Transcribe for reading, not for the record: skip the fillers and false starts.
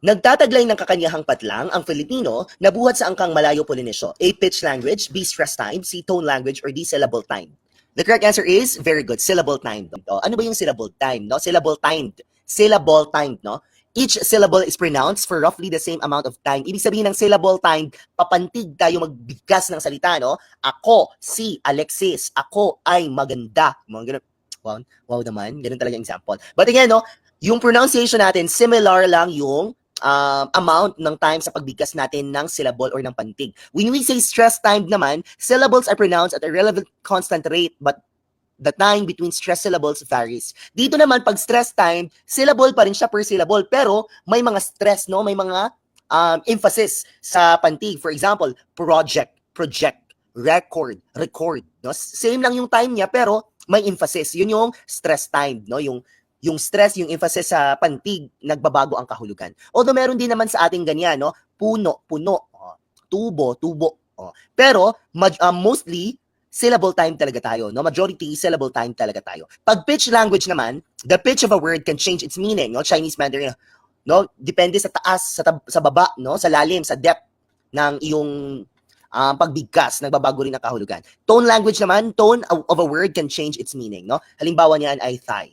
Nagtataglay ng kakanyahang patlang ang Filipino na buhat sa angkang Malayo Polinesyo. A. Pitch language, B. Stress time, C. Tone language, or D. Syllable time. The correct answer is, very good, syllable timed. Ano ba yung syllable time? No? Syllable timed. Syllable timed, no? Each syllable is pronounced for roughly the same amount of time. Ibig sabihin ng syllable timed, papantig tayo magbigkas ng salita, no? Ako, si Alexis, ako ay maganda. Mga ganun. Wow, wow naman. Ganun talaga yung example. But again, no, yung pronunciation natin, similar lang yung amount ng time sa pagbigkas natin ng syllable or ng pantig. When we say stress time naman, syllables are pronounced at a relevant constant rate, but the time between stress syllables varies. Dito naman, pag stress time, syllable pa rin siya per syllable, pero may mga stress, no? May mga emphasis sa pantig. For example, project, project, record, record. No? Same lang yung time niya, pero may emphasis. Yun yung stress time, no? Yung stress, yung emphasis sa pantig, nagbabago ang kahulugan. Although meron din naman sa ating ganyan, no? Puno, puno, tubo, tubo. Pero mostly syllable time talaga tayo, no? Majority syllable time talaga tayo. Pag pitch language naman, the pitch of a word can change its meaning, no? Chinese Mandarin, no? Depende sa taas, sa baba, no? Sa lalim, sa depth ng iyong pagbigkas, nagbabago rin ang kahulugan. Tone language naman, tone of a word can change its meaning, no? Halimbawa niyan ay thigh.